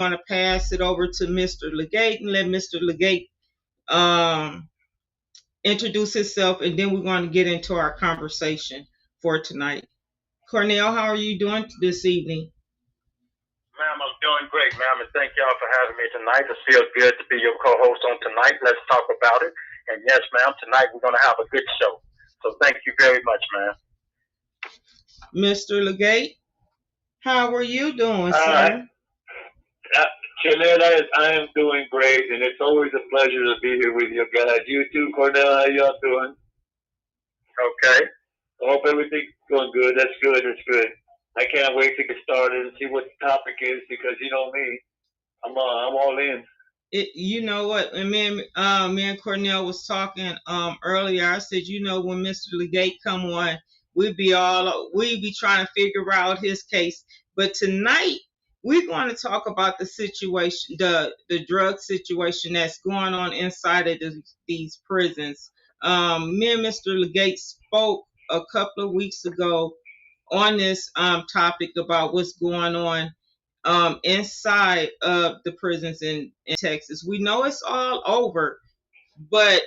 going to pass it over to Mr. Legate and let Mr. Legate um, introduce himself, and then we're going to get into our conversation for tonight. Cornel, how are you doing this evening? Ma'am, I'm doing great, ma'am, and thank y'all for having me tonight. It feels good to be your co-host on tonight. Let's talk about it. And yes, ma'am, tonight we're going to have a good show. So thank you very much, ma'am. Mr. Legate, how are you doing, sir? Shanette, I am doing great, and it's always a pleasure to be here with you guys. You too, Cornel, how y'all doing? Okay. I hope everything's going good. That's good. That's good. I can't wait to get started and see what the topic is because you know me, I'm all in. You know what? And me and Cornel was talking earlier. I said, when Mr. Legate come on, we'd be trying to figure out his case. But tonight we're going to talk about the situation, the drug situation that's going on inside of these prisons. Me and Mr. Legate spoke a couple of weeks ago on this topic about what's going on inside of the prisons in Texas. We know it's all over, but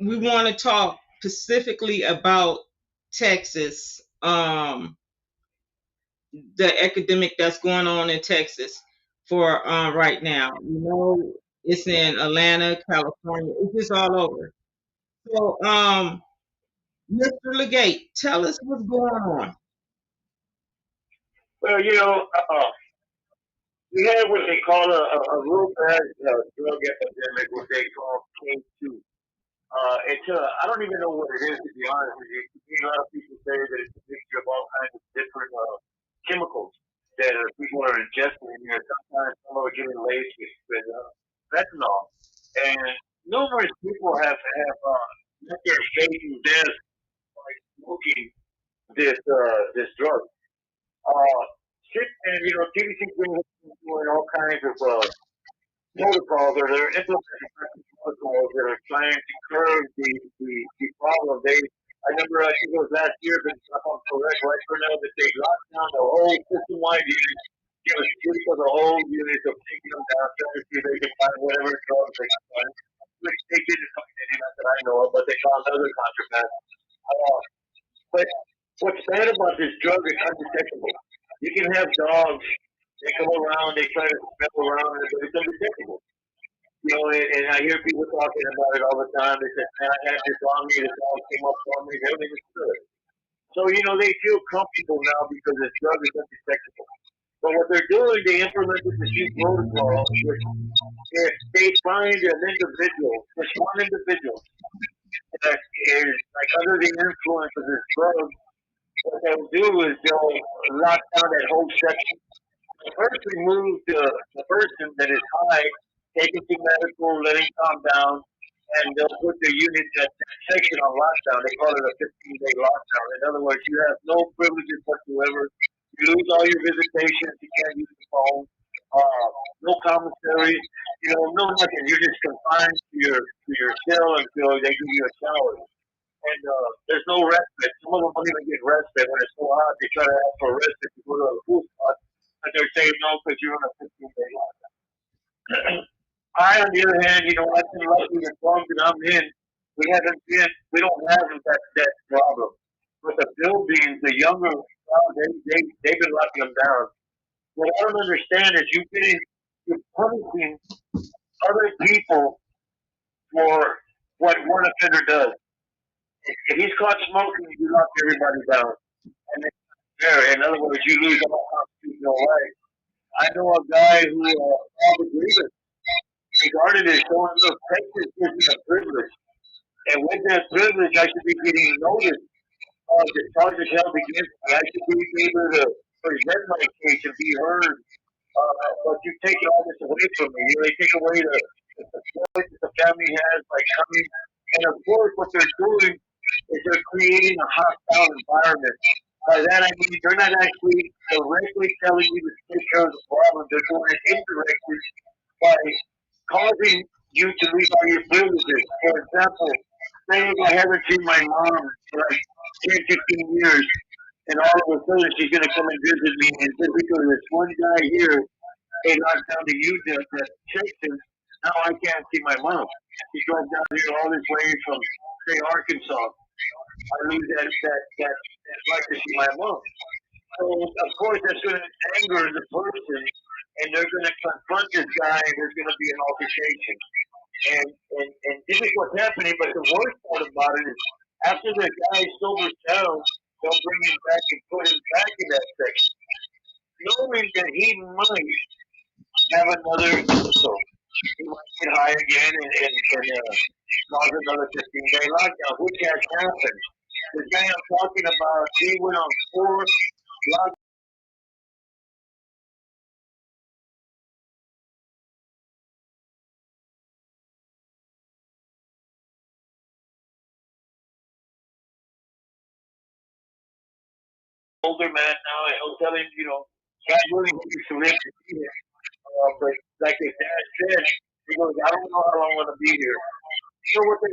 we want to talk specifically about Texas, the epidemic that's going on in Texas for right now. It's in Atlanta, California. It's just all over. So, Mr. Legate, tell us what's going on. Well, we had what they call a real bad drug epidemic, what they call K2. I don't even know what it is, to be honest with you. A lot of people say that it's a mixture of all kinds of different chemicals that people are ingesting in here. Sometimes some are getting laced with fentanyl. And numerous people have met their fate and death by smoking this drug. And TDC is doing all kinds of protocols, or they're implementing protocols that are trying to curb the problem. I remember, I think it was last year, but if I'm correct, right, Cornell, that they locked down the whole system-wide unit. It was free for the whole unit of taking them down, trying to see if they could find whatever drugs they could find. Which they didn't find any, not that I know of, but they found other contraband. But what's bad about this drug is undetectable. You can have dogs, they come around, they try to smell around, but it's undetectable. And I hear people talking about it all the time. They say, man, I had this on me, the dog came up on me, they don't even feel it. So, they feel comfortable now because this drug is undetectable. But what they're doing, they implemented this new protocol, which if they find an individual, just one individual, that is like under the influence of this drug, what they'll do is they'll lock down that whole section. First, remove the person that is high, take him to medical, let him calm down, and they'll put the unit that section on lockdown. They call it a 15-day lockdown. In other words, you have no privileges whatsoever. You lose all your visitations. You can't use the phone. No commissary. No nothing. You're just confined to your cell until they give you a shower. And there's no respite. Some of them don't even get respite when it's so hot. They try to ask for respite to go to a pool spot, and they're saying no because you're on a 15-day lockdown. I, on the other hand, I've been lucky as long as I'm in. We don't have that problem. But the buildings, the younger crowd, they've been locking them down. What I don't understand is you're punishing other people for what one offender does. If he's caught smoking, you lock everybody down. And in other words, you lose all constitutional rights. I know a guy who filed a grievance regarding it, showing look, Texas isn't a privilege. And with that privilege, I should be getting notice of the charges held against me. I should be able to present my case and be heard. But you take all this away from me. They take away the support that the family has by coming. And of course, what they're doing is they're creating a hostile environment. By that I mean they're not actually directly telling you to take care of the problem. They're doing it indirectly by causing you to lose all your privileges. For example, say I haven't seen my mom for like 10, 15 years, and all of a sudden she's going to come and visit me, and just because there's one guy here they locked down the unit that section. Now I can't see my mom. She drove down here all this way from, say, Arkansas. I lose that right to see my mom. So of course that's going to anger the person, and they're going to confront this guy, and there's going to be an altercation. And this is what's happening. But the worst part about it is after the guy sobers down, they'll bring him back and put him back in that section, knowing that he might have another episode. He might get high again and cause another 15-day lockdown, which has happened. The guy I'm talking about, he went on 4 lockdowns. Older man now, and he'll tell him, God really wants to live to see him. But like his dad said, he goes, I don't know how long I'm going to be here. So what they